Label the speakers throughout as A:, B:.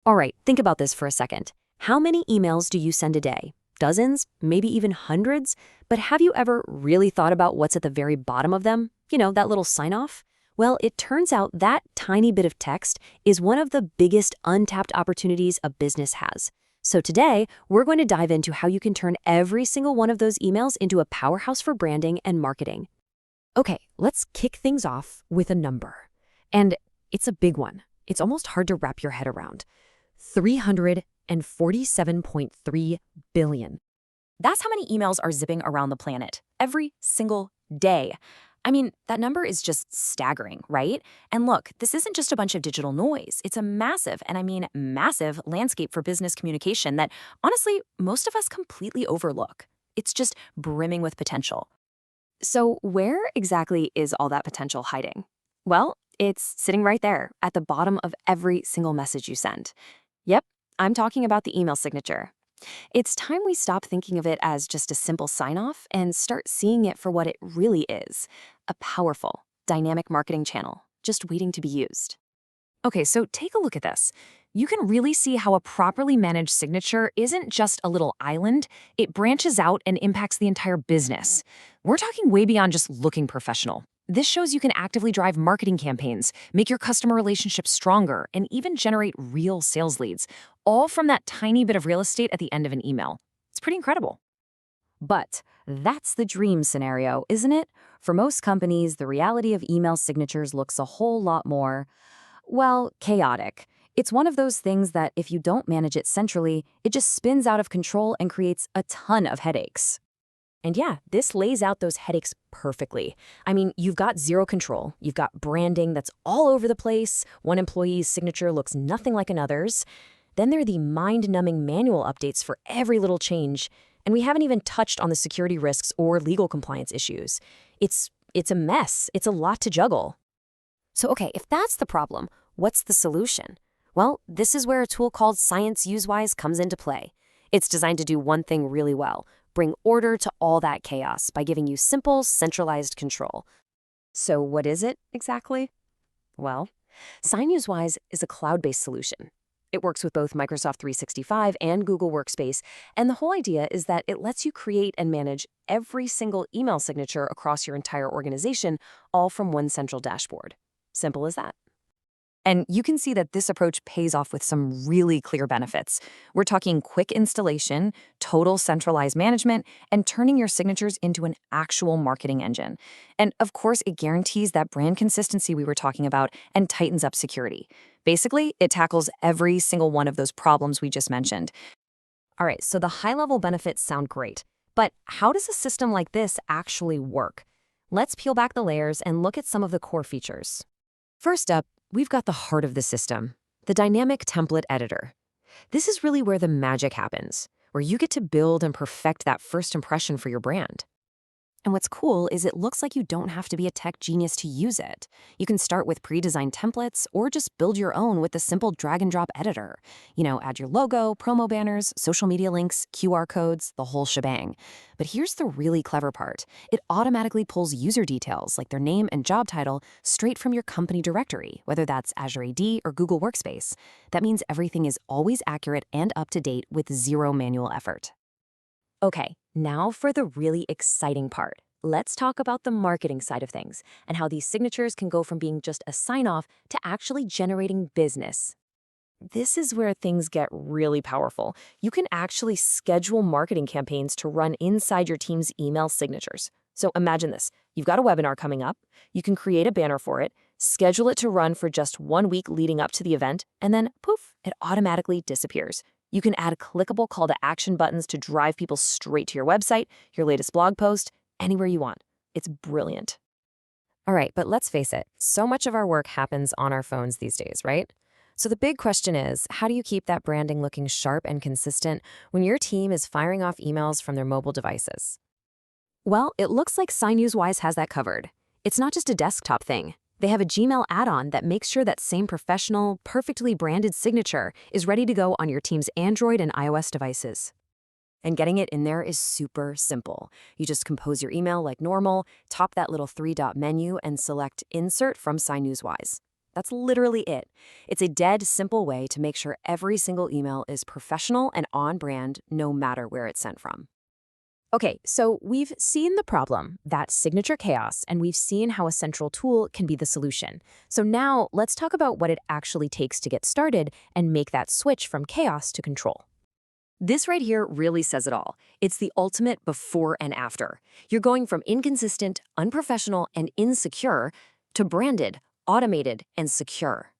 A: All right, think about this for a second. How many emails do you send a day? Dozens, maybe even hundreds? But have you ever really thought about what's at the very bottom of them? That little sign off? Well, it turns out that tiny bit of text is one of the biggest untapped opportunities a business has. So today, we're going to dive into how you can turn every single one of those emails into a powerhouse for branding and marketing. Okay, let's kick things off with a number. And it's a big one. It's almost hard to wrap your head around. 347.3 billion.
B: That's how many emails are zipping around the planet every single day. I mean, that number is just staggering, right? And look, this isn't just a bunch of digital noise. It's a massive, and I mean massive, landscape for business communication that, honestly, most of us completely overlook. It's just brimming with potential. So where exactly is all that potential hiding? Well, it's sitting right there at the bottom of every single message you send. Yep, I'm talking about the email signature. It's time we stop thinking of it as just a simple sign-off and start seeing it for what it really is, a powerful, dynamic marketing channel, just waiting to be used. Okay, so take a look at this. You can really see how a properly managed signature isn't just a little island, it branches out and impacts the entire business. We're talking way beyond just looking professional. This shows you can actively drive marketing campaigns, make your customer relationships stronger, and even generate real sales leads, all from that tiny bit of real estate at the end of an email. It's pretty incredible. But that's the dream scenario, isn't it? For most companies, the reality of email signatures looks a whole lot more, well, chaotic. It's one of those things that if you don't manage it centrally, it just spins out of control and creates a ton of headaches. And yeah, this lays out those headaches perfectly. I mean, you've got zero control. You've got branding that's all over the place. One employee's signature looks nothing like another's. Then there are the mind-numbing manual updates for every little change. And we haven't even touched on the security risks or legal compliance issues. It's a mess. It's a lot to juggle. So okay, if that's the problem, what's the solution? Well, this is where a tool called Sign.UseWise comes into play. It's designed to do one thing really well: bring order to all that chaos by giving you simple, centralized control. So what is it exactly? Well, Sign.UseWise is a cloud-based solution. It works with both Microsoft 365 and Google Workspace, and the whole idea is that it lets you create and manage every single email signature across your entire organization, all from one central dashboard. Simple as that. And you can see that this approach pays off with some really clear benefits. We're talking quick installation, total centralized management, and turning your signatures into an actual marketing engine. And of course, it guarantees that brand consistency we were talking about and tightens up security. Basically, it tackles every single one of those problems we just mentioned. All right, so the high-level benefits sound great. But how does a system like this actually work? Let's peel back the layers and look at some of the core features. First up, we've got the heart of the system, the dynamic template editor. This is really where the magic happens, where you get to build and perfect that first impression for your brand. And what's cool is it looks like you don't have to be a tech genius to use it. You can start with pre-designed templates or just build your own with the simple drag-and-drop editor. Add your logo, promo banners, social media links, QR codes, the whole shebang. But here's the really clever part. It automatically pulls user details like their name and job title straight from your company directory, whether that's Azure AD or Google Workspace. That means everything is always accurate and up to date with zero manual effort. Okay, now for the really exciting part. Let's talk about the marketing side of things and how these signatures can go from being just a sign-off to actually generating business. This is where things get really powerful. You can actually schedule marketing campaigns to run inside your team's email signatures. So imagine this. You've got a webinar coming up. You can create a banner for it, schedule it to run for just 1 week leading up to the event, and then poof, it automatically disappears. You can add clickable call to action buttons to drive people straight to your website, your latest blog post, anywhere you want. It's brilliant. All right, but let's face it, so much of our work happens on our phones these days, right? So the big question is, how do you keep that branding looking sharp and consistent when your team is firing off emails from their mobile devices? Well, it looks like Sign.UseWise has that covered. It's not just a desktop thing. They have a Gmail add-on that makes sure that same professional, perfectly branded signature is ready to go on your team's Android and iOS devices. And getting it in there is super simple. You just compose your email like normal, tap that little 3-dot menu, and select Insert from Sign.UseWise. That's literally it. It's a dead simple way to make sure every single email is professional and on brand no matter where it's sent from.
A: Okay, so we've seen the problem, that signature chaos, and we've seen how a central tool can be the solution. So now let's talk about what it actually takes to get started and make that switch from chaos to control.
B: This right here really says it all. It's the ultimate before and after. You're going from inconsistent, unprofessional, and insecure to branded, automated, and secure.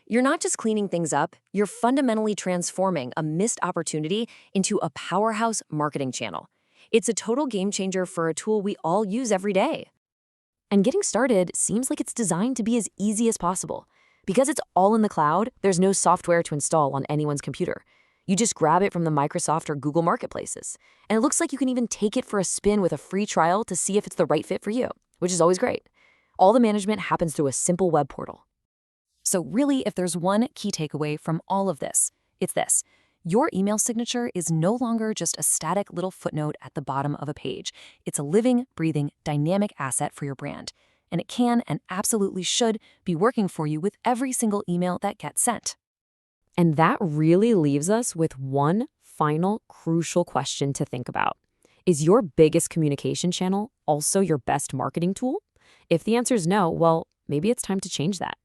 B: You're not just cleaning things up, you're fundamentally transforming a missed opportunity into a powerhouse marketing channel. It's a total game changer for a tool we all use every day.
A: And getting started seems like it's designed to be as easy as possible. Because it's all in the cloud, there's no software to install on anyone's computer. You just grab it from the Microsoft or Google marketplaces. And it looks like you can even take it for a spin with a free trial to see if it's the right fit for you, which is always great. All the management happens through a simple web portal.
B: So really, if there's one key takeaway from all of this, it's this. Your email signature is no longer just a static little footnote at the bottom of a page. It's a living, breathing, dynamic asset for your brand. And it can and absolutely should be working for you with every single email that gets sent.
A: And that really leaves us with one final crucial question to think about. Is your biggest communication channel also your best marketing tool? If the answer is no, well, maybe it's time to change that.